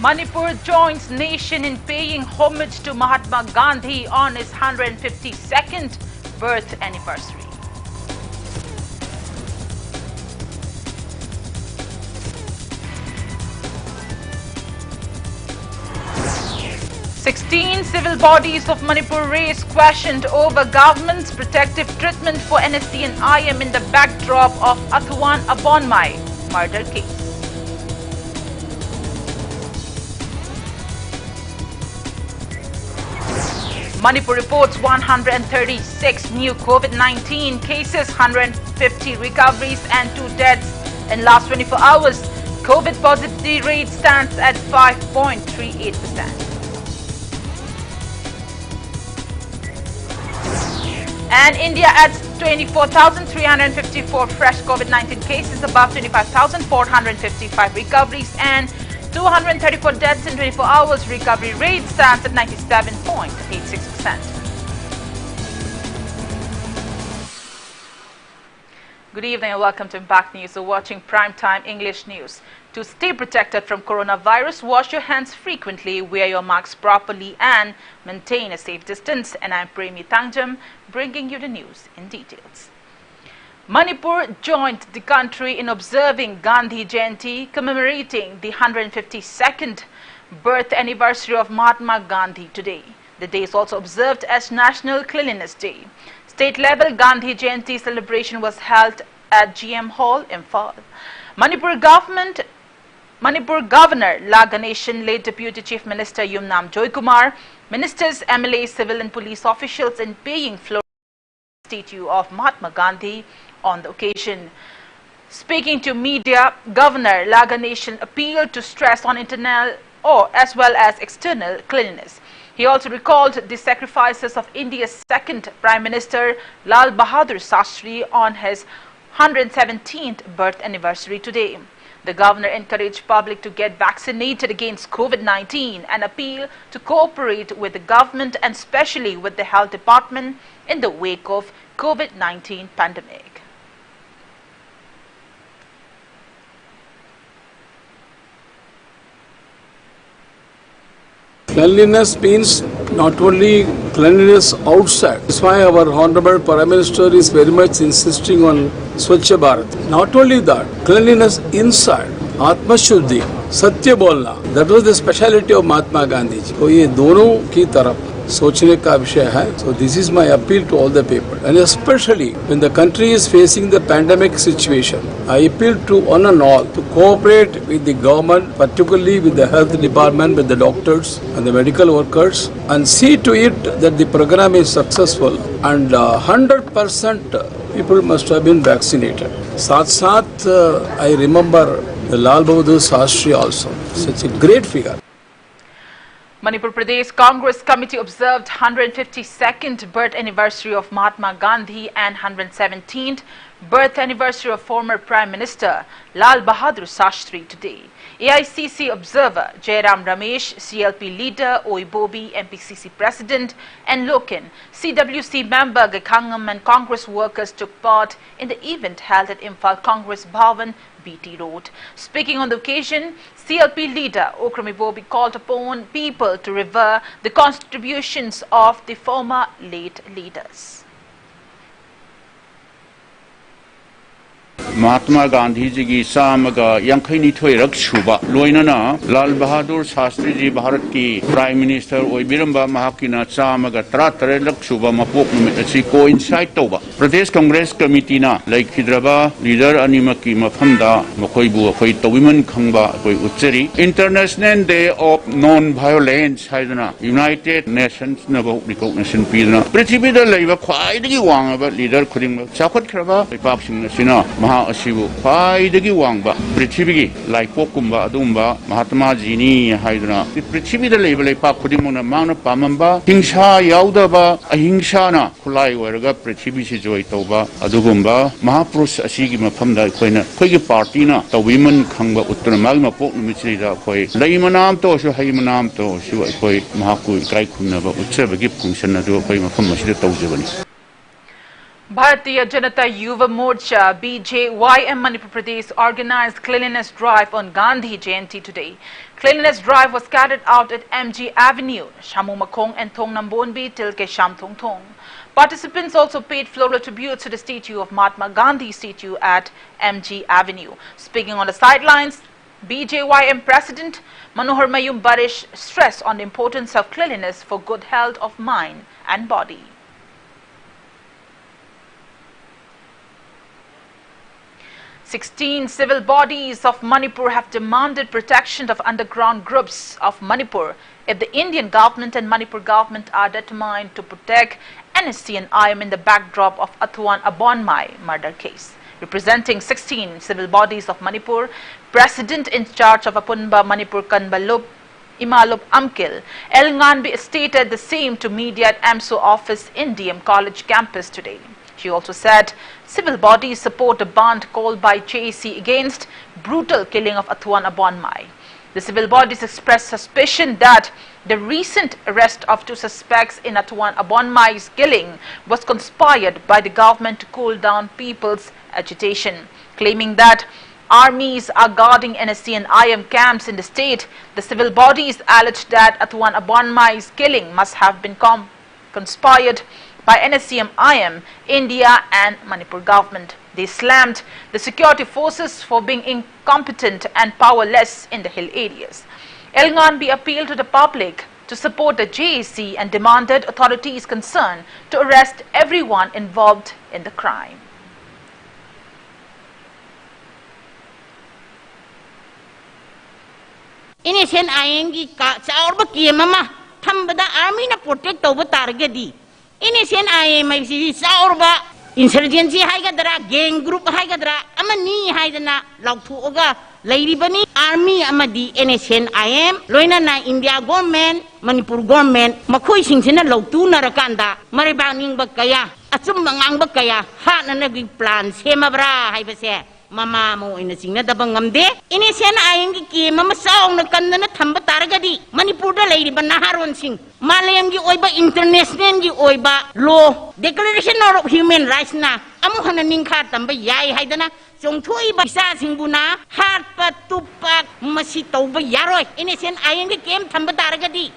Manipur joins nation in paying homage to Mahatma Gandhi on his 152nd birth anniversary. Sixteen civil bodies of Manipur raised questioned over government's protective treatment for NSC and IM in the backdrop of Athuan Abonmai murder case. Manipur reports 136 new COVID-19 cases, 150 recoveries and 2 deaths in last 24 hours. COVID positivity rate stands at 5.38%. And India adds 24,354 fresh COVID-19 cases, above 25,455 recoveries and 234 deaths in 24 hours. Recovery rate stands at 97.86%. Good evening and welcome to Impact News. You're watching Primetime English News. To stay protected from coronavirus, wash your hands frequently, wear your masks properly and maintain a safe distance. And I'm PREMI THANGJAM, bringing you the news in details. Manipur joined the country in observing Gandhi Jayanti, commemorating the 152nd birth anniversary of Mahatma Gandhi today. The day is also observed as National Cleanliness Day. State-level Gandhi Jayanti celebration was held at GM Hall, Imphal. Manipur Governor La Ganeshan, late Deputy Chief Minister Yumnam Joykumar, ministers, MLAs, civil and police officials in paying floral statue of Mahatma Gandhi on the occasion. Speaking to media, Governor La Ganeshan appealed to stress on internal as well as external cleanliness. He also recalled the sacrifices of India's second Prime Minister Lal Bahadur Shastri on his 117th birth anniversary today. The governor encouraged public to get vaccinated against COVID-19 and appeal to cooperate with the government and especially with the health department in the wake of COVID-19 pandemic. Cleanliness means not only cleanliness outside. That's why our Honorable Prime Minister is very much insisting on Swachh Bharat. Not only that, cleanliness inside. Atma Shuddhi, Satya Bolna. That was the speciality of Mahatma Gandhi. So ये दोनों की तरफ सोचने का विषय है. So this is my appeal to all the people, and especially when the country is facing the pandemic situation, I appeal to one and all to cooperate with the government, particularly with the health department, with the doctors and the medical workers, and see to it that the program is successful and 100% people must have been vaccinated. Sath I remember the Lal Bahadur Shastri also. Such a great figure. Manipur Pradesh Congress Committee observed 152nd birth anniversary of Mahatma Gandhi and 117th birth anniversary of former Prime Minister Lal Bahadur Shastri today. AICC observer Jairam Ramesh, CLP leader Oibobi, MPCC president and Loken, CWC member Gakhangam and Congress workers took part in the event held at Imphal Congress Bhavan, BT Road. Speaking on the occasion, CLP leader Oibobi called upon people to revere the contributions of the former late leaders. Mahatma Gandhi ji की सामगा यांखैनिथोय रक्षुबा लोइनना लाल बहादुर शास्त्री जी भारत की prime minister ओइबिरंबा महाकिना सामगा 33 रक्षुबा मपोक नुमित असि coincide तौबा प्रदेश Congress कमिटीना लैखिद्रबा leader अनिमकी मफमदा मखोइबु अखोइ तविमन खंबा अखोइ उच्चरी international day of non violence हाइदना यूनाइटेड नेशंस नबो रिकॉग्निशन पीदना पृथ्वीदा लैबा ख्वाइदगी वांगबा लीडर खुदिंग चाखतखरबा पापसिंग सिना अशिबु ख्वाइदगी वांगबा पृथ्वीगी लाइपोकुंबा अदुंबा महात्मा जीनी हाइदना पृथ्वीदा लैबा लैपाक खुदिंगना मांगना पामंबा हिंसा याउदबा अहिंसाना खुलाई ओरगा पृथ्वी से जोय तौबा अदुगुंबा महापुरुष असिगी मफमदा अखोइना अखोइगी पार्टीना तविमन खंबा उत्तर माग मपोक नुमिचिदा अखोइ लैमनाम तो सु हैमनाम तो सु अखोइ महाकु इकाइ खुनबा उत्सबगी फंक्शन अदु अखोइ मफम मसिदा तौजबनी. Bharatiya Janata Yuva Morcha BJYM Manipur Pradesh organized cleanliness drive on Gandhi Jayanti today. Cleanliness drive was carried out at MG Avenue, Shamu Makong and Thong Nambonbi till Kesham Thong Thong. Participants also paid floral tributes to the statue of Mahatma Gandhi statue at MG Avenue. Speaking on the sidelines, BJYM President Manohar Mayum Barish stressed on the importance of cleanliness for good health of mind and body. Sixteen civil bodies of Manipur have demanded protection of underground groups of Manipur if the Indian government and Manipur government are determined to protect NSC and IM in the backdrop of Athuan Abonmai murder case. Representing 16 civil bodies of Manipur, President in charge of Apunba Manipur Kanbalup Imalup Amkil Elnganbi stated the same to media at AMSO office in DM College campus today. She also said civil bodies support a band called by JAC against brutal killing of Athuan Abonmai. The civil bodies expressed suspicion that the recent arrest of 2 suspects in Athuan Abonmai's killing was conspired by the government to cool down people's agitation. Claiming that armies are guarding NSC and IM camps in the state, the civil bodies alleged that Athuan Abonmai's killing must have been conspired by NSCM IM, India and Manipur government. They slammed the security forces for being incompetent and powerless in the hill areas. Elnganbi appealed to the public to support the JAC and demanded authorities concerned to arrest everyone involved in the crime. Innocent IM ka chaurba kiyamama thambada army na protect toba targeti. Innocent IM ay si chaurba insurgency haigadra gang group haigadra amani haidana lauthuoga lairibani army amadi innocent IM loina na India government Manipur government makhoi singsina lautu narakanda maribanging ba kaya achum mangang ba kaya ha na nagi plan semabra haibase mama mo ina singna dabang ngamde innocent IM ki mama saung na kandana thamba targadi Manipur da lairiba naharon sing Malayam gi oiba international gi oiba law declaration of human rights na amu hana ningkha tamba yai haidana chongthui ba sa singbuna hat patupak masi tawba yaroi innocent IM gi kem thamba targadi.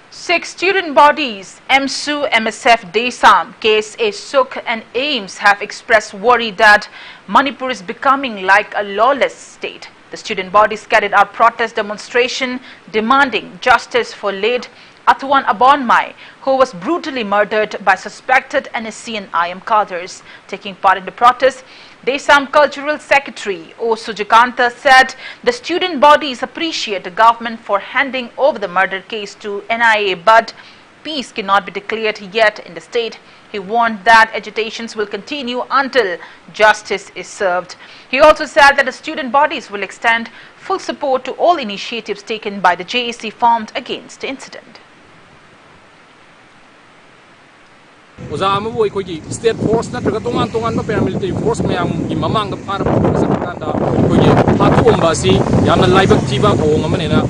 6 student bodies, MSU, MSF, DESAM, KSA, SUK and AIMS have expressed worry that Manipur is becoming like a lawless state. The student bodies carried out protest demonstration demanding justice for late Athuan Abonmai, who was brutally murdered by suspected NSC and IM cadres. Taking part in the protest, DESAM Cultural Secretary O. Sujikanta said the student bodies appreciate the government for handing over the murder case to NIA, but peace cannot be declared yet in the state. He warned that agitations will continue until justice is served. He also said that the student bodies will extend full support to all initiatives taken by the JAC formed against the incident. State force natraga tongan paramilitary force mayam gi mamang ga para sakanda hatu si yamna laibak thiba thong amanena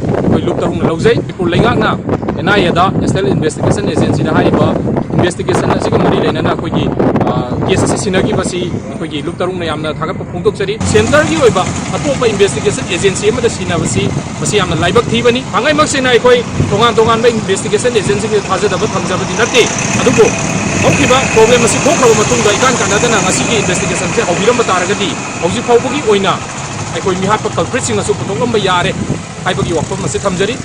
luk tarung lawjai pur lengak na NIA da National Investigation Agency da haiba investigation asiga mari lena na case sinagi basi luk tarung na yamna thaga phongtok chari center gi oiba atopa investigation agency ma da sina basi yamna laibak thibani hangai mak sina tongan ba investigation agency gi thaja da thamja badi nate adugo problem asi thokra matunga ikan kanadana ngasi investigation se hobiram taragadi hoji phawbugi oina aikoi mihat culprit sing asu putongamba yare haibagi wakfam asi thamjari.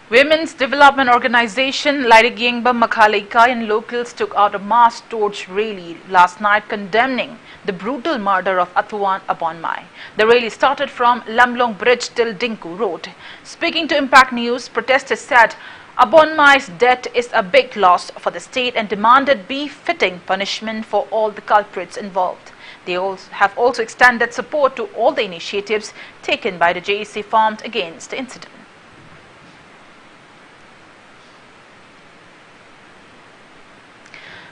Women's Development Organization Lairigingba Makhalaika and locals took out a mass torch rally last night condemning the brutal murder of Athuan Abonmai. The rally started from Lamlong Bridge till Dinku Road. Speaking to Impact News, protesters said Abonmai's death is a big loss for the state and demanded befitting punishment for all the culprits involved. They have also extended support to all the initiatives taken by the JAC formed against the incident.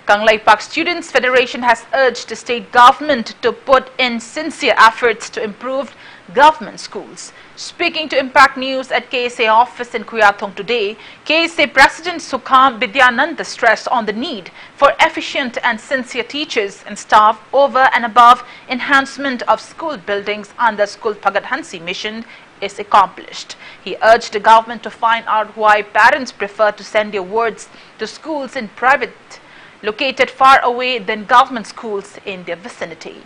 Kanglai Park Students Federation has urged the state government to put in sincere efforts to improve government schools. Speaking to Impact News at KSA office in Kuyathong today, KSA President Sukham Vidyananda stressed on the need for efficient and sincere teachers and staff over and above enhancement of school buildings under School Phagat Hansi mission is accomplished. He urged the government to find out why parents prefer to send their wards to schools in private located far away than government schools in their vicinity.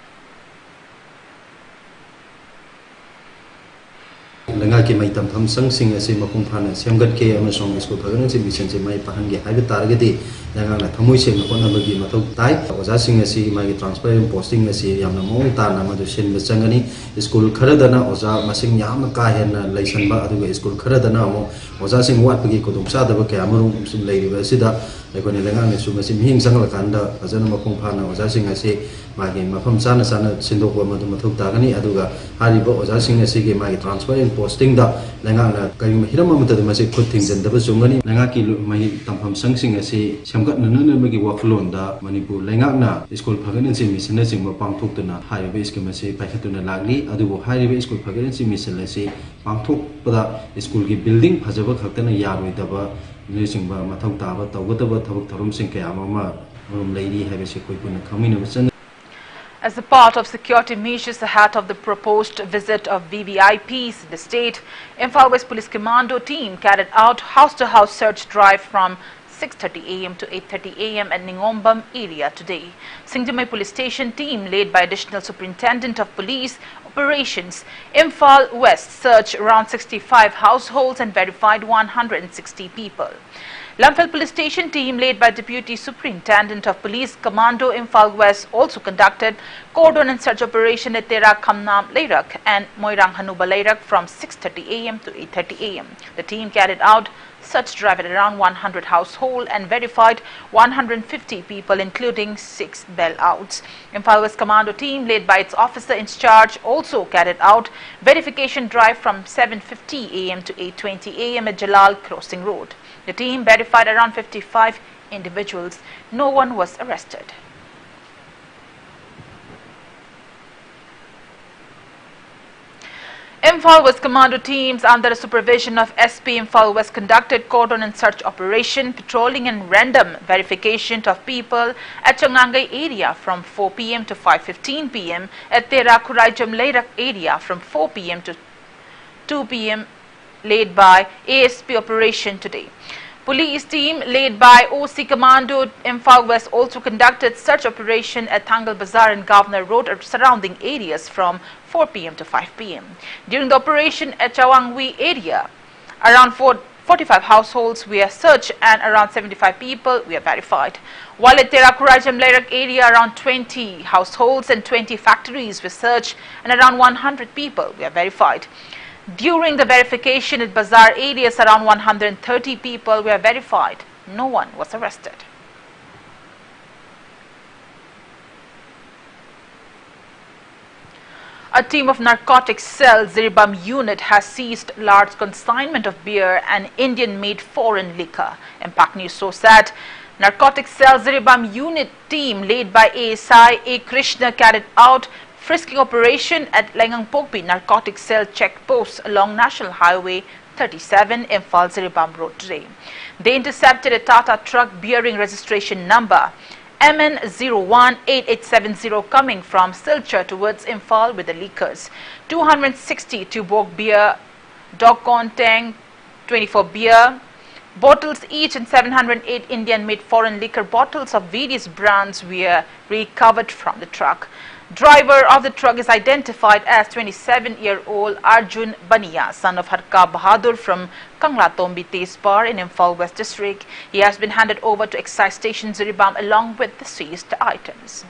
Lenga ke mai tam tham sang sing ase mapung phana semgat ke amasong school phagan se mission se mai pahan ge haibe targeti lenga na thamoi se na kona bagi mathau tai oja sing ase mai transparent posting ase yamna mong ta na ma du sin changani school khara dana oja masing yam ka hen leisan ba adu school khara dana mo oja sing wat bagi kodum sa da ba ke amarum sum lei ba sida lekone lenga ne sum ase mihing sang la kanda ajana mapung phana oja sing ase magi mafam sana sana sindok wa madu mathau ta gani aduga hariba oja sing ase ge mai transparent posting da lenga na kai hiram amata da mase khut thing jan da ba sungani lenga ki mai tampham sang sing ase samgat na na magi workflow da Manipur lenga na school phagan se mission na sing ma pangthok tuna haiba scheme ase paikhatuna lagli adubo haiba school phagan se mission ase pangthok pada school ki building phajaba khaktana yaroi da ba ne sing ba mathau ta ba tawgataba thabak tharum sing kaya ma leiri haiba se koi puna khamina ba. As a part of security measures ahead of the proposed visit of VVIPs in the state, Imphal West Police Commando team carried out house-to-house search drive from 6:30 a.m. to 8:30 a.m. at Ningombam area today. Singjamai Police Station team led by Additional Superintendent of Police Operations, Imphal West searched around 65 households and verified 160 people. Lamphel Police Station team led by Deputy Superintendent of Police Commando Imphal West also conducted cordon and search operation at Tera Khamnam Leirak and Moirang Hanuba Leirak from 6:30 a.m. to 8:30 a.m. The team carried out search drive at around 100 households and verified 150 people, including 6 bailouts. Imphal West Commando team led by its officer in charge also carried out verification drive from 7:50 a.m. to 8:20 a.m. at Jalal Crossing Road. The team verified around 55 individuals. No one was arrested. Imphal West Commando teams under the supervision of SP Imphal West conducted cordon and search operation, patrolling and random verification of people at Changangai area from 4 p.m. to 5:15 p.m. at Tera Khuraijam Leirak area from 4 p.m. to 2 p.m. led by ASP operation today. Police team led by OC Commando Imphal West also conducted search operation at Thangal Bazaar and Governor Road and surrounding areas from 4 p.m. to 5 p.m. During the operation at Chawangwi area, around 45 households were searched and around 75 people were verified. While at Tera Khuraijam Leirak area, around 20 households and 20 factories were searched and around 100 people were verified. During the verification at Bazaar areas, around 130 people were verified. No one was arrested. A team of narcotics cell Ziribam unit has seized large consignment of beer and Indian-made foreign liquor. Impact News so said. Narcotics cell Ziribam unit team led by ASI A. Krishna carried out frisking operation at Langangpokpi narcotics cell checkpost along National Highway 37 Imphal Ziribam Road today. They intercepted a Tata truck bearing registration number MN018870 coming from Silchar towards Imphal with the liquors. 260 Tuborg beer, Dog Tang 24 beer bottles each and 708 Indian-made foreign liquor bottles of various brands were recovered from the truck. Driver of the truck is identified as 27-year-old Arjun Baniya, son of Harka Bahadur from Kanglatombi Tezpar in Imphal West District. He has been handed over to Excise Station Ziribam along with the seized items.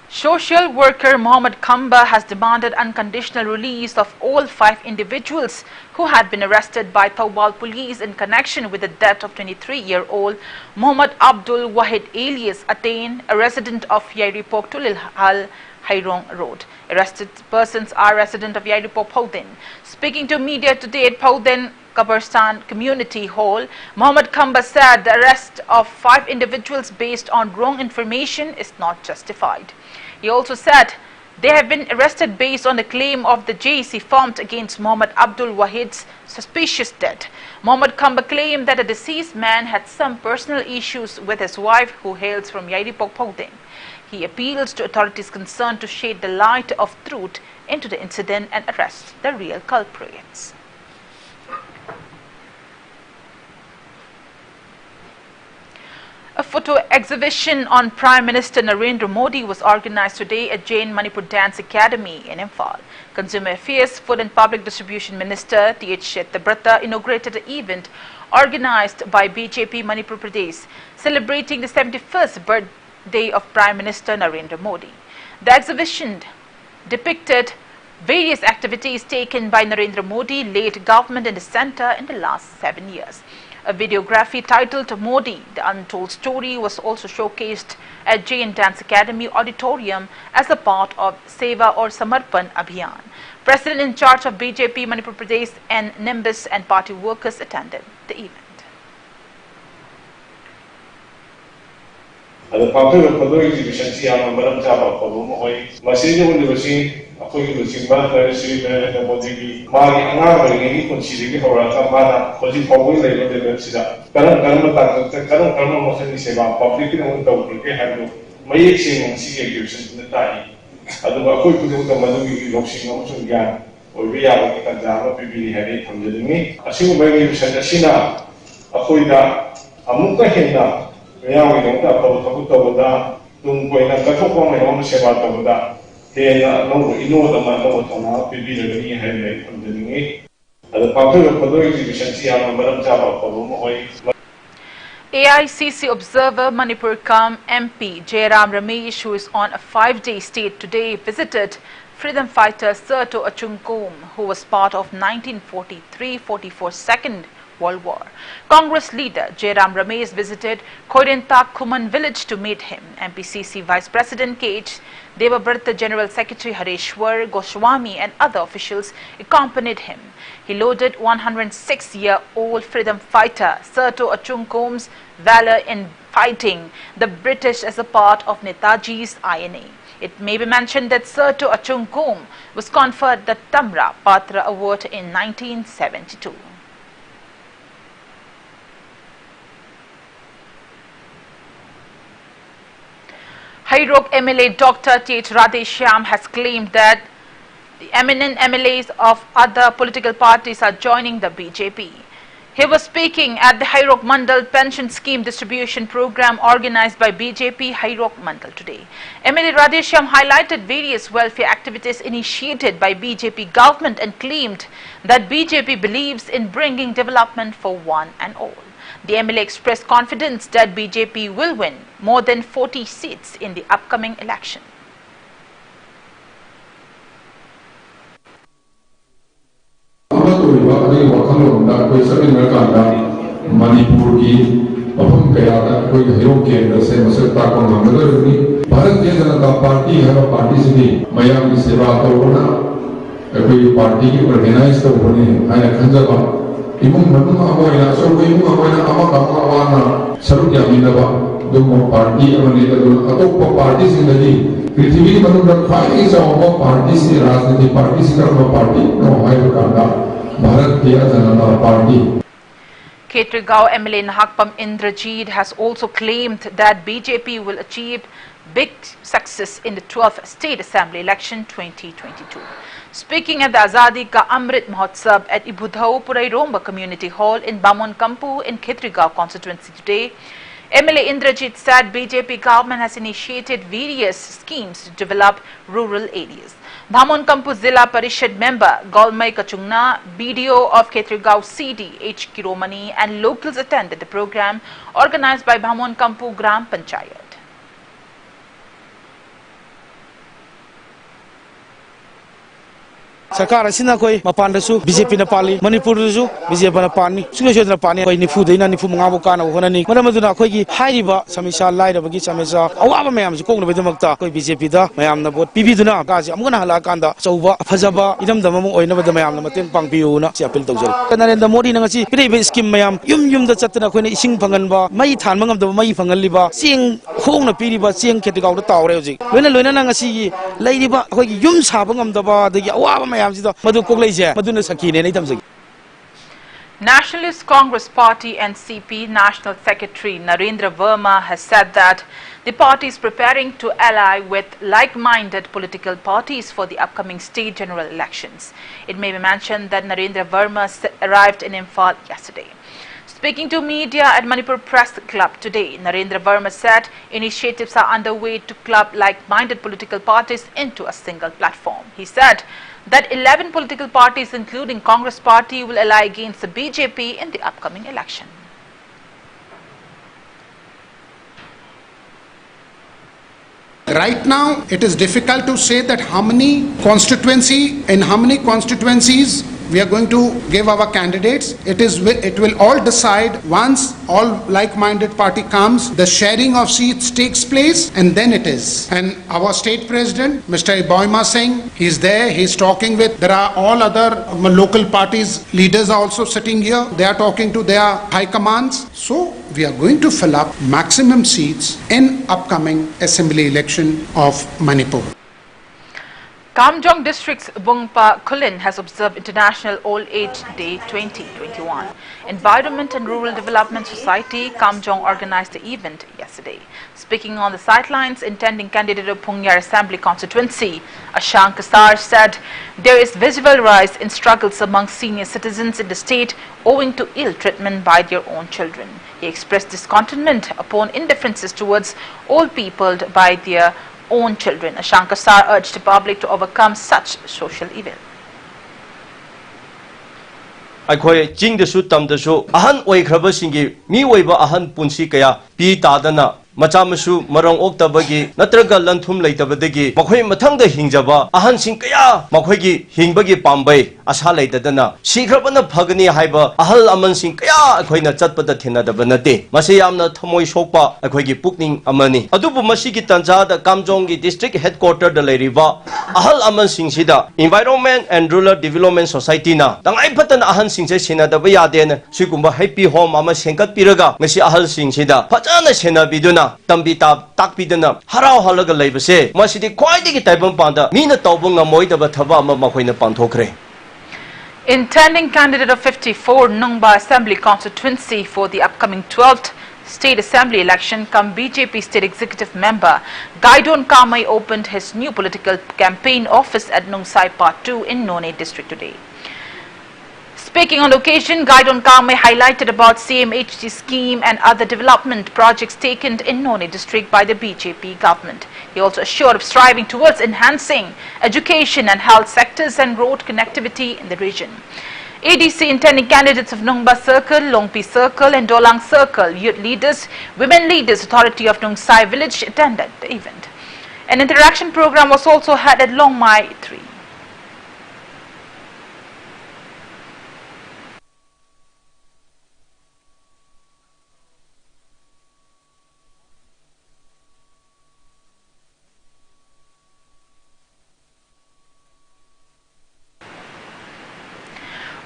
Social worker Mohammed Khamba has demanded unconditional release of all 5 individuals who had been arrested by Thawbal police in connection with the death of 23-year-old Muhammad Abdul Wahid alias Atain, a resident of Yairipok Tulilhal Hairong Road. Arrested persons are resident of Yairipok Paudin. Speaking to media today at Paudin, Kabristan Community Hall, Mohammed Khamba said the arrest of 5 individuals based on wrong information is not justified. He also said they have been arrested based on the claim of the JEC formed against Mohammed Abdul Wahid's suspicious death. Mohammed Khamba claimed that the deceased man had some personal issues with his wife, who hails from Yairipokpokdeng. He appeals to authorities concerned to shed the light of truth into the incident and arrest the real culprits. A photo exhibition on Prime Minister Narendra Modi was organized today at Jain Manipur Dance Academy in Imphal. Consumer Affairs, Food and Public Distribution Minister T.H. Shettibrata inaugurated the event organized by BJP Manipur Pradesh, celebrating the 71st birthday of Prime Minister Narendra Modi. The exhibition depicted various activities taken by Narendra Modi led government in the centre in the last 7 years. A videography titled Modi, The Untold Story was also showcased at Jain Dance Academy Auditorium as a part of Seva or Samarpan Abhiyan. President in charge of BJP Manipur Pradesh and Nimbus and party workers attended the event. The photo exhibition is a very important ꯑꯩꯈꯣꯏꯒꯤ ꯂꯨꯆꯤꯡꯕ ꯅꯔꯦꯟꯗ꯭ꯔ ꯃꯣꯗꯤꯒꯤ ꯃꯥꯒꯤ ꯑꯉꯥꯡ ꯑꯣꯏꯔꯤꯉꯩꯒꯤ ꯄꯨꯟꯁꯤꯗꯒꯤ ꯍꯧꯔꯒ ꯃꯥꯅ ꯍꯧꯖꯤꯛ ꯐꯥꯎꯕ ꯂꯩꯕ ꯂꯦꯚꯦꯜꯁꯤꯗ ꯀꯔꯝꯕ ꯇꯥꯡꯀꯛꯇ ꯀꯔꯝꯕ ꯃꯈꯜꯒꯤ ꯁꯦꯕꯥ ꯄꯕ꯭ꯂꯤꯛꯀꯤꯗꯃꯛ ꯇꯧꯈ꯭ꯔꯒꯦ ꯍꯥꯏꯕꯗꯨ ꯃꯌꯦꯛ ꯁꯦꯡꯅ ꯃꯁꯤꯒꯤ ꯑꯦꯛꯖꯤꯕꯤꯁꯟꯁꯤꯗ ꯇꯥꯛꯏ ꯑꯗꯨꯒ ꯑꯩꯈꯣꯏ ꯈꯨꯗꯤꯡꯃꯛꯇ ꯃꯗꯨꯒꯤ ꯂꯧꯁꯤꯡ ꯑꯃꯁꯨꯡ ꯒ꯭ꯌꯥꯟ ꯑꯣꯏꯕ ꯌꯥꯕꯒꯤ ꯇꯥꯟꯖꯥ ꯑꯃ ꯄꯤꯕꯤꯔꯤ ꯍꯥꯏꯅ ꯊꯝꯖꯅꯤꯡꯉꯤ ꯑꯁꯤꯒꯨꯝꯕ ꯑꯦꯛꯖꯤꯕꯤꯁꯟ ꯑꯁꯤꯅ ꯑꯩꯈꯣꯏꯗ ꯑꯃꯨꯛꯀ ꯍꯦꯟꯅ ꯃꯤꯌꯥꯝꯒꯤꯗꯃꯛꯇ ꯑꯐꯕ ꯊꯕꯛ ꯇꯧꯕꯗ ꯇꯨꯡ ꯀꯣꯏꯅ ꯀꯠꯊꯣꯛꯄ ꯃꯌꯥꯝ ꯑꯃ ꯁꯦꯕꯥ ꯇꯧꯕꯗ ꯍꯦꯟꯅ ꯑꯅꯧꯕ ꯏꯅꯣꯠ ꯑꯃ ꯑꯅꯧꯕ ꯊꯧꯅꯥ ꯄꯤꯕꯤꯔꯒꯅꯤ ꯍꯥꯏꯅ ꯑꯩ ꯊꯝꯖꯅꯤꯡꯉꯤ ꯑꯗ ꯄꯥꯡꯊꯣꯛꯏꯕ ꯐꯣꯇꯣ ꯑꯦꯛꯖꯤꯕꯤꯁꯟꯁꯤ ꯌꯥꯝꯅ ꯃꯔꯝ ꯆꯥꯕ ꯑꯐꯕ ꯑꯃ ꯑꯣꯏ. AICC Observer Manipur Kam MP Jairam Ramesh, who is on a 5-day stay today, visited freedom fighter Serto Achungkom, who was part of 1943-44 Second World War. Congress leader Jairam Ramesh visited Khoirentak Khuman village to meet him. MPCC Vice President KH Devabrata General Secretary Hareshwar Goswami and other officials accompanied him. He lauded 106-year-old freedom fighter Serto Achungkom's valor in fighting the British as a part of Netaji's INA. It may be mentioned that Serto Achungkom was conferred the Tamra Patra Award in 1972. Hairok MLA Dr. T.H. Radheshyam has claimed that the eminent MLAs of other political parties are joining the BJP. He was speaking at the Hairok Mandal Pension Scheme Distribution Program organized by BJP Hairok Mandal today. MLA Radheshyam highlighted various welfare activities initiated by BJP government and claimed that BJP believes in bringing development for one and all. The MLA expressed confidence that BJP will win more than 40 seats in the upcoming election. Manipur ki apam kaya da koi Hairok kendra se masak ta ko ngamada ni Bharatiya Janata Party hai party se ni mayam ki seva karona koi party ki organize to hone hai khanjaba imung manung amoina so imung amoina ama saruk yaminaba do party amani do atop party singadi prithvi manung da khai sa party se rajniti party se karma party no hai kanda Bharatiya Janata Party. Ketrigao MLA Nahakpam Indrajit has also claimed that BJP will achieve big success in the 12th State Assembly election 2022. Speaking at the Azadi Ka Amrit Mahotsav at Ibudhau Purairomba Community Hall in Bamon Kampu in Ketrigao constituency today, MLA Indrajit said BJP government has initiated various schemes to develop rural areas. Bhamon Kampu Zilla Parishad member Golmai Kachungna, BDO of Ketrigao CD H. Kiromani and locals attended the program organized by Bhamon Kampu Gram Panchayat. Sarkar asina koi mapan dasu BJP na pali Manipur dasu BJP na pani suyo na pani koi nifu deina nifu mangabo kana honani maramaduna koi ki hairiba samisa laida bagi samisa awaba mayam su kongna bedamakta koi BJP da mayam na vote pibiduna kaji amgana halakanda chauba fajaba idam damam oina bada mayam na mateng pangpiu na si appeal tawjari Narendra Modi na ngasi pire scheme mayam yum da chatna koi na ising phanganba mai than mangam da mai phangalliba sing khong na piriba sing khetikau da tawre hoji loina na ngasi lairiba koi ki yum sabangam da ba da awaba mayam si da madu koglai maduna sakine nei tamjagi Nationalist Congress Party NCP National Secretary Narendra Verma has said that the party is preparing to ally with like-minded political parties for the upcoming state general elections. It may be mentioned that Narendra Verma arrived in Imphal yesterday. Speaking to media at Manipur Press Club today, Narendra Verma said initiatives are underway to club like-minded political parties into a single platform. He said that 11 political parties, including Congress Party, will ally against the BJP in the upcoming election. Right now, it is difficult to say that how many constituencies we are going to give our candidates. It will all decide once all like-minded party comes, the sharing of seats takes place, and then it is. And our state president, Mr. Boima Singh, he's there, he's talking with, there are all other local parties, leaders are also sitting here, they are talking to their high commands. So we are going to fill up maximum seats in upcoming assembly election of Manipur. Kamjong District's Bungpa Kulin has observed International Old Age Day 2021. Environment and Rural Development Society, Kamjong organized the event yesterday. Speaking on the sidelines, intending candidate of Pungyar Assembly constituency, Ashank Kasar said there is visible rise in struggles among senior citizens in the state owing to ill treatment by their own children. He expressed discontentment upon indifferences towards old people by their own children. Ashank Kasar urged the public to overcome such social evil. Akhoi jing de su tam de su ahan oi khraba singi mi oi ba ahan punsi kaya pi ta dana Machamasu marong oktabagi natraga lanthum leitabadagi makhoi mathangda hingjaba ahan sing kaya makhoigi hingbagi pambai asa leitadana sikrabana phagani haiba ahal aman sing kaya akhoina chatpada thenadaba nate masi yamna thamoi sokpa akhoigi pukning amani adubu masigi tanjada Kamjonggi district headquarter da leiriba ahal aman sing sida Environment and Rural Development Society na tangai phatana ahan singse senadaba yadena sigumba happy home ama sengkat piraga ngasi ahal sing sida phajana senabiduna tambi takpidana harau halaga leibase masidi khwaidigi taibam panda mina tawbunga moidaba thaba ama makhoina panthokre. Intending candidate of 54 Nungba Assembly constituency for the upcoming 12th State Assembly election, come BJP State Executive Member Gaidon Kamai opened his new political campaign office at Nungsai Part 2 in None district today. Speaking on the occasion, Gaidon Kamai highlighted about CMHT scheme and other development projects taken in None district by the BJP government. He also assured of striving towards enhancing education and health sectors and road connectivity in the region. ADC intending candidates of Nungba Circle, Longpi Circle and Dolang Circle, youth leaders, women leaders, authority of Nungsai village attended the event. An interaction program was also had at Longmai 3.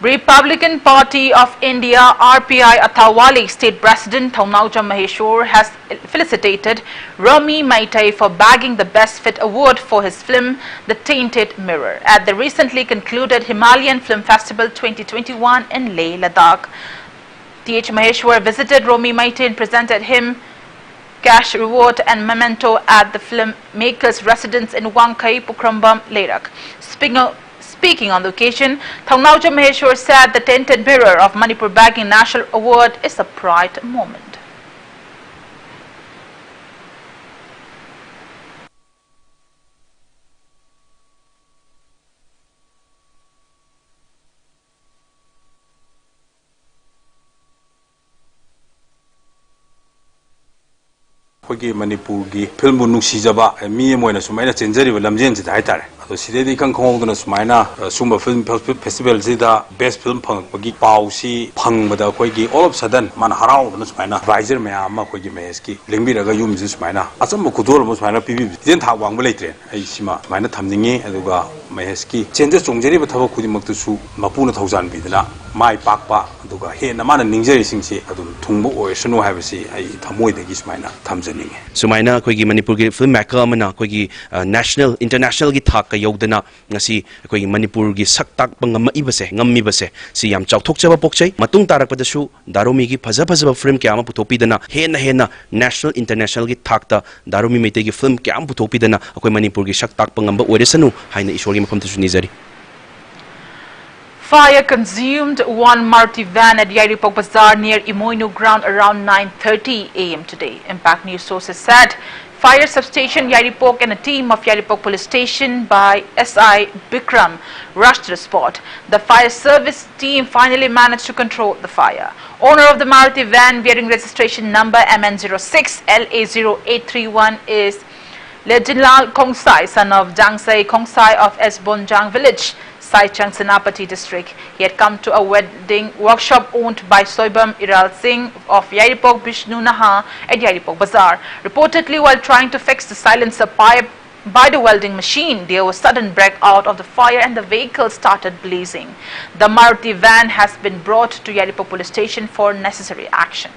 Republican Party of India RPI Athawali State President THANGJAM Maheshwar has felicitated Romi Maitai for bagging the Best Fit Award for his film The Tainted Mirror at the recently concluded Himalayan Film Festival 2021 in Leh, Ladakh. TH Maheshwar visited Romi Maitai and presented him cash reward and memento at the filmmaker's residence in Wangkai, Pukrambam, Ladakh. Speaking on the occasion, THANGJAM Maheshwar said the Tainted Mirror of Manipur bagging National Award is a pride moment. Manipur film nungsijaba mi moina sumaina chenjari lamjen jida haitare Sidedi Kang Kong Smaina, Sumba Film Festival Zida, Best Film Pagi Pausi, Pang Bada Kogi, all of a sudden, Manharao Smaina, Visor Mayama Kogi Meski, Limbiraga Yum Smaina, Asam Kudur Musmana PB, didn't have one later, Aishima, Mina Tamdingi, Aduga, Meski, changes from Jerry Tabakudimaktu, Mapuna Thousand Bidana, My Pakpa, Duga, He Namana Ninja Singsi, Adum Tumbo or Sunu Havasi, Tamoy the Gismina, Tamzani. Sumaina Kogi Manipur film Makamana Kogi national international gi thak ka yodana ngasi Kogi Manipur gi saktak pangam ibase ngammi base si yam chawthok chaba pokchai matung tarak padasu daromi gi phaja phaja film kyama putopi dana hena national international gi thakta daromi mete gi film kyam putopi dana akoi Manipur gi saktak pangam ba oresanu haina ishori mafam tu nizari. Fire consumed one Maruti van at Yairipok Bazaar near Imoinu ground around 9:30 a.m. today. Impact News sources said fire substation Yairipok and a team of Yairipok police station by SI Bikram rushed to the spot. The fire service team finally managed to control the fire. Owner of the Maruti van bearing registration number MN06 LA0831 is Ledinlal Kongsai, son of Jangsai Kongsai of S. Bonjang village, Saichang Senapati district. He had come to a wedding workshop owned by Soibam Iral Singh of Yairipok Bishnu Naha at Yairipok Bazaar. Reportedly, while trying to fix the silencer pipe by the welding machine, there was sudden breakout of the fire and the vehicle started blazing. The Maruti van has been brought to Yairipok police station for necessary action.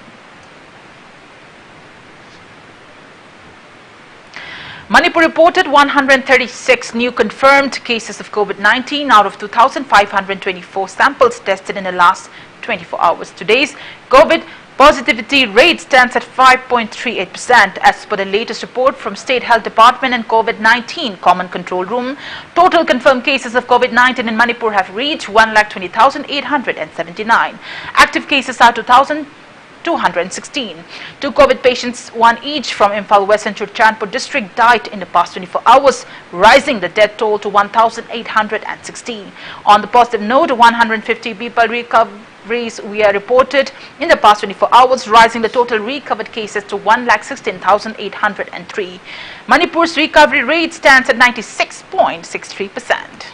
Manipur reported 136 new confirmed cases of COVID-19 out of 2,524 samples tested in the last 24 hours. Today's COVID positivity rate stands at 5.38%. As per the latest report from State Health Department and COVID-19 Common Control Room, total confirmed cases of COVID-19 in Manipur have reached 1,20,879. Active cases are 2,216. Two COVID patients, one each from Imphal West and Churchandpur district, died in the past 24 hours, rising the death toll to 1,816. On the positive note, 150 people recoveries were reported in the past 24 hours, rising the total recovered cases to 1,16,803. Manipur's recovery rate stands at 96.63%.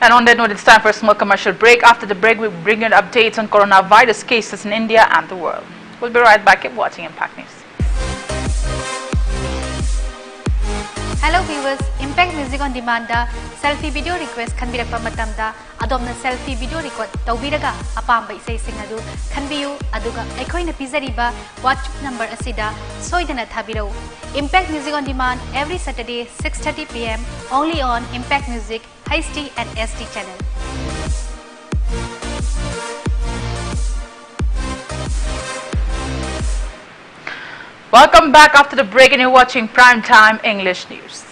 And on that note, it's time for a small commercial break. After the break, we'll bring you updates on coronavirus cases in India and the world. We'll be right back. Keep watching Impact News. Hello viewers, Impact Music on Demand da selfie video request khanbirakpa matamda adomna selfie video record tawbiraga apamba isai sing adu khanbiyu aduga aikhoina pizariba WhatsApp number asida soidana thabirau. Impact Music on Demand every Saturday 6:30 p.m. only on Impact Music HD and SD channel. Welcome back after the break, and you're watching Primetime English News.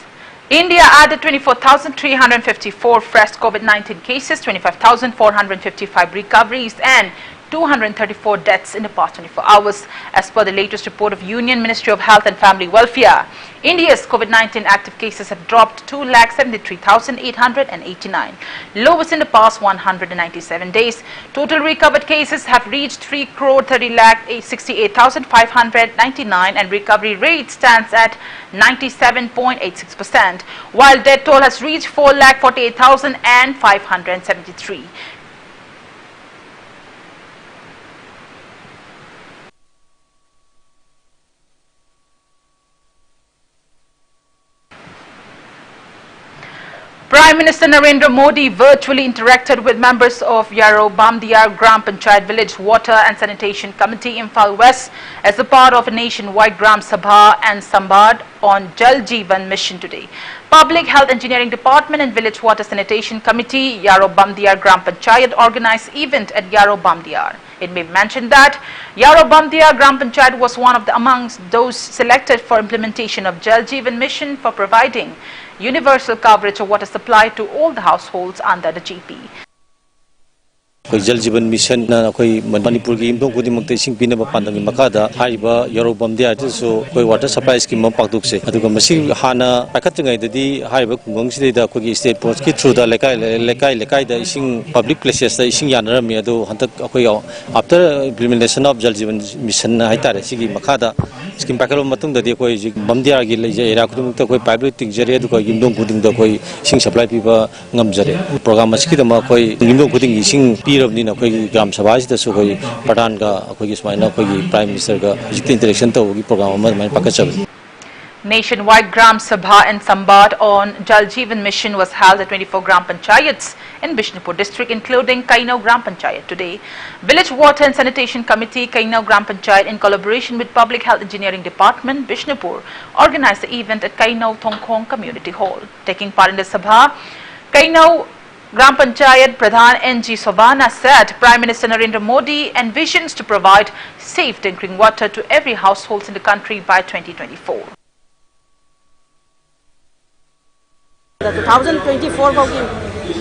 India added 24,354 fresh COVID-19 cases, 25,455 recoveries and 234 deaths in the past 24 hours, as per the latest report of Union Ministry of Health and Family Welfare. India's COVID-19 active cases have dropped to 2,73,889, lowest in the past 197 days. Total recovered cases have reached 3,30,68,599 and recovery rate stands at 97.86%, while death toll has reached 4,48,573. Prime Minister Narendra Modi virtually interacted with members of Yaro Bamdiar Gram Panchayat Village Water and Sanitation Committee Imphal West as a part of a nationwide Gram Sabha and Sambad on Jal Jeevan mission today. Public Health Engineering Department and Village Water Sanitation Committee Yaro Bamdiar Gram Panchayat organized event at Yaro Bamdiar. It may be mentioned that Yaro Bamdiar Gram Panchayat was one of amongst those selected for implementation of Jal Jeevan mission for providing universal coverage of water supply to all the households under the GP. Jal Jeevan Mission na Manipur ki imdong kudi magta ising pinaba pandang makada haiba yorobam dia so water supply scheme pakduk se aduga masi hana pakatungai dadi haiba kungong si da ko state post ki through da lekai da ising public places da ising yanara mi adu hantak after implementation of Jal Jeevan Mission na haitare sigi makada scheme pakalo matung da ko bamdia gi leja era kudum ta ko public tingjare adu ko imdong kuding da ko ising supply piba ngamjare program aski da ma ko imdong kuding ising Nina Kogi Gram Sabaj, the Sukoi Patanga, Kogismina, Kogi Prime Minister, interaction to program Pakachab. Nationwide Gram Sabha and Sambat on Jal Jeevan Mission was held at 24 Gram Panchayats in Bishnupur district, including Kainau Gram Panchayat. Today, Village Water and Sanitation Committee, Kainau Gram Panchayat, in collaboration with Public Health Engineering Department, Bishnupur, organized the event at Kainau Thongkhong Community Hall. Taking part in the Sabha, Kainau Gram Panchayat Pradhan N.G. Sovana said Prime Minister Narendra Modi envisions to provide safe drinking water to every household in the country by 2024. The 2024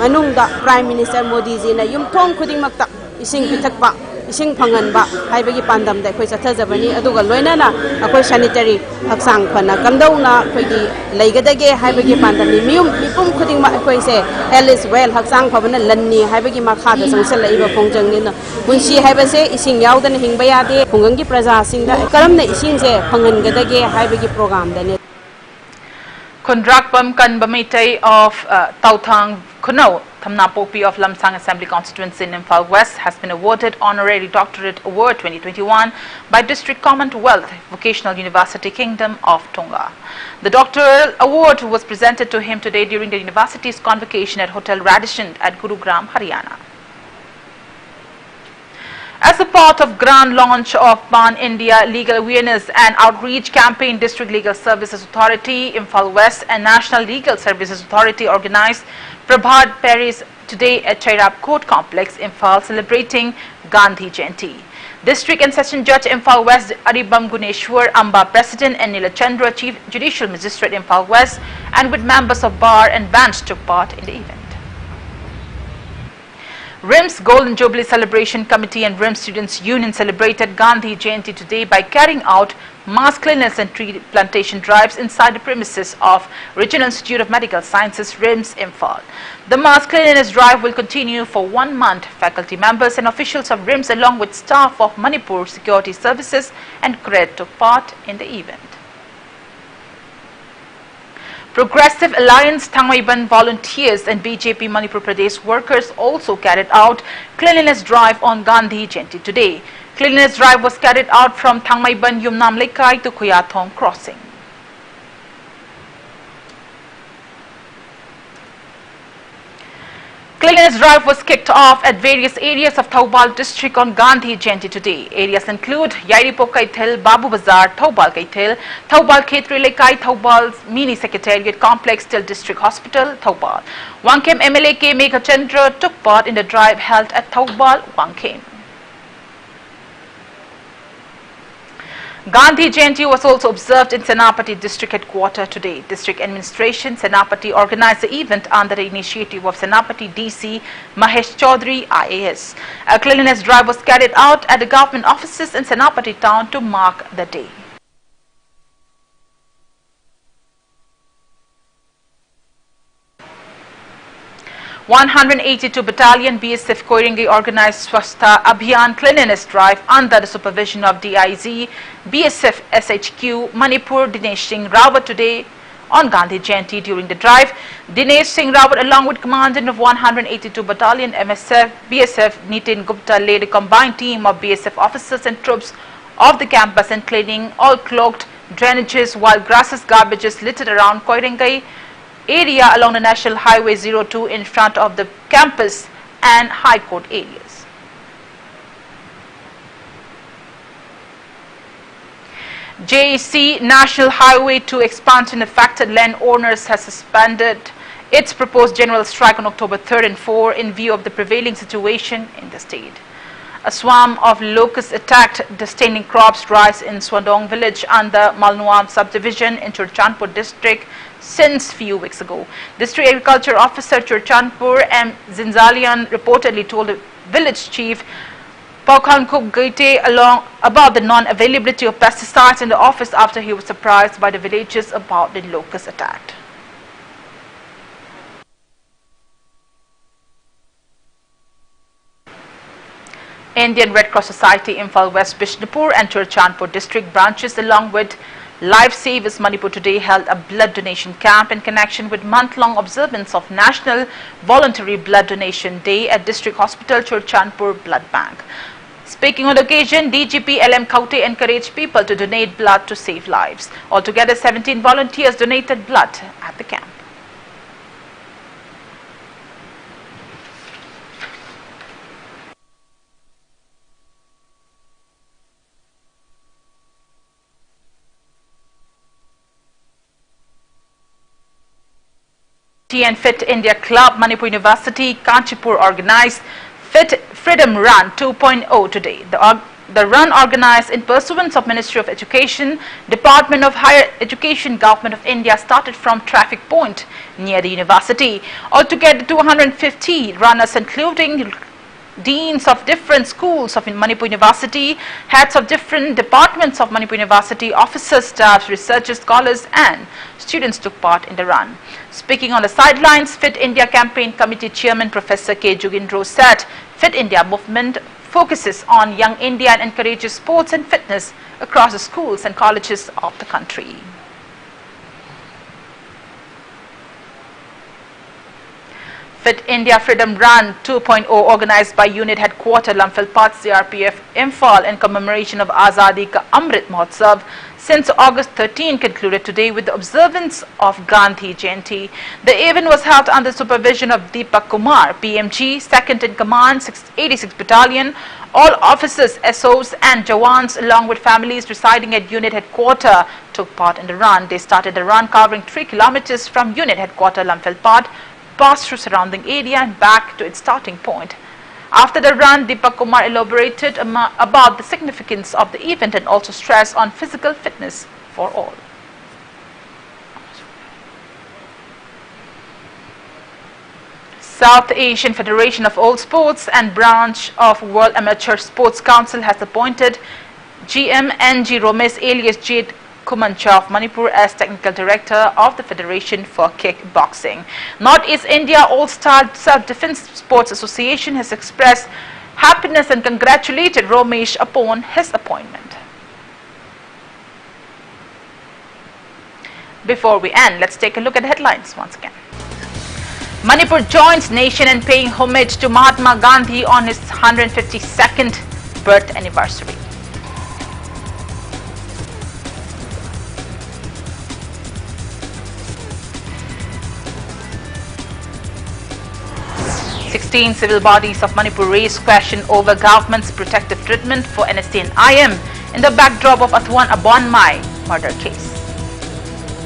manungda Prime Minister Modi ji na yumthong khuding makta ising pithakpa ising phanganba haibagi pandam da khoi chathajabani aduga loinana akoi sanitary haksang phana kamdauna khoigi leigadage haibagi pandami mipum khuding ma khoi se health well haksang phabana lanni haibagi makha da sangsal laiba phongjang ni na munsi haibase ising yaudana hingba yade phungangi praja singda karamna ising se phangan gadage haibagi program da ne Kundrakpam Kanbamitai of Tauthang Kunau, Thamnapopi of Lamsang Assembly Constituency in Imphal West has been awarded Honorary Doctorate Award 2021 by District Commonwealth Vocational University Kingdom of Tonga. The doctoral award was presented to him today during the university's convocation at Hotel Radisson at Gurugram, Haryana. As a part of grand launch of Ban India Legal Awareness and Outreach Campaign, District Legal Services Authority, Imphal West and National Legal Services Authority organized Prabhat Paris today at Chairab Court Complex, Imphal, celebrating Gandhi Jayanti. District and Session Judge Imphal West Aribam Guneshwar Amba President and Nilachandra Chief Judicial Magistrate Imphal West and with members of bar and bench took part in the event. RIMS Golden Jubilee Celebration Committee and RIMS Students Union celebrated Gandhi Jayanti today by carrying out mass cleanliness and tree plantation drives inside the premises of Regional Institute of Medical Sciences, RIMS, Imphal. The mass cleanliness drive will continue for 1 month. Faculty members and officials of RIMS along with staff of Manipur Security Services and CRED took part in the event. Progressive Alliance Thangmaiban volunteers and BJP Manipur Pradesh workers also carried out cleanliness drive on Gandhi Jayanti today. Cleanliness drive was carried out from Thangmaiban Yumnam Lekai to Kuyathong crossing. Cleanliness drive was kicked off at various areas of Thoubal district on Gandhi Jayanti today. Areas include Yairipo Kaithil, Babu Bazar, Thoubal Kaithil, Thoubal Khetri Lekai, Thoubal's Mini Secretariat Complex till District Hospital, Thoubal. Wangkhem MLA K. Meghachandra took part in the drive held at Thoubal, Wangkhem. Gandhi Jayanti was also observed in Senapati District Headquarters today. District Administration, Senapati organized the event under the initiative of Senapati DC Mahesh Chaudhary IAS. A cleanliness drive was carried out at the government offices in Senapati town to mark the day. (182) Battalion BSF Koiringi organized Swastha Abhiyan cleanliness drive under the supervision of DIZ BSF SHQ Manipur Dinesh Singh Rawat today on Gandhi Jayanti. During the drive, Dinesh Singh Rawat along with Commandant of 182 Battalion BSF Nitin Gupta led a combined team of BSF officers and troops of the campus and cleaning all clogged drainages while grasses garbages littered around Koiringi area along the National Highway 02 in front of the campus and High Court areas. JEC National Highway 2 expansion affected landowners has suspended its proposed general strike on October 3rd and 4 in view of the prevailing situation in the state. A swarm of locusts attacked the standing crops rice in Swandong village under Malnuam subdivision in Churchanpur district since few weeks ago. District Agriculture Officer Churchanpur M. Zinzalian reportedly told village chief Paukhankuk Gaite about the non-availability of pesticides in the office after he was surprised by the villagers about the locust attack. Indian Red Cross Society, Imphal West, Bishnupur and Churachandpur district branches along with Life Savers Manipur today held a blood donation camp in connection with month-long observance of National Voluntary Blood Donation Day at District Hospital Churachandpur Blood Bank. Speaking on the occasion, DGP LM Kaute encouraged people to donate blood to save lives. Altogether, 17 volunteers donated blood at the camp. And Fit India Club, Manipur University, Kanchipur organized Fit Freedom Run 2.0 today. The run organized in pursuance of Ministry of Education, Department of Higher Education, Government of India started from traffic point near the university. Altogether 250 runners including deans of different schools of Manipur University, heads of different departments of Manipur University, officers, staff, researchers, scholars and students took part in the run. Speaking on the sidelines, Fit India Campaign Committee Chairman Professor K. Jugindro said Fit India movement focuses on young India and encourages sports and fitness across the schools and colleges of the country. Fit India Freedom Run 2.0 organized by Unit Headquarter Lamphilpat CRPF Imphal in commemoration of Azadi Ka Amrit Mahotsav since August 13 concluded today with the observance of Gandhi Jayanti. The event was held under supervision of Deepak Kumar, PMG, second in command, 86 Battalion. All officers, SOs and Jawans along with families residing at Unit Headquarter took part in the run. They started the run covering 3 kilometers from Unit Headquarter Lamphilpat, passed through surrounding area and back to its starting point. After the run, Deepak Kumar elaborated about the significance of the event and also stressed on physical fitness for all. South Asian Federation of All Sports and branch of World Amateur Sports Council has appointed GMNG Romesh alias Jade Kumancha of Manipur as Technical Director of the Federation for Kickboxing. Northeast India All-Star Self-Defense Sports Association has expressed happiness and congratulated Romesh upon his appointment. Before we end, let's take a look at the headlines once again. Manipur joins nation in paying homage to Mahatma Gandhi on his 152nd birth anniversary. Sixteen civil bodies of Manipur raised question over government's protective treatment for NST and IM in the backdrop of Atwan Abonmai murder case.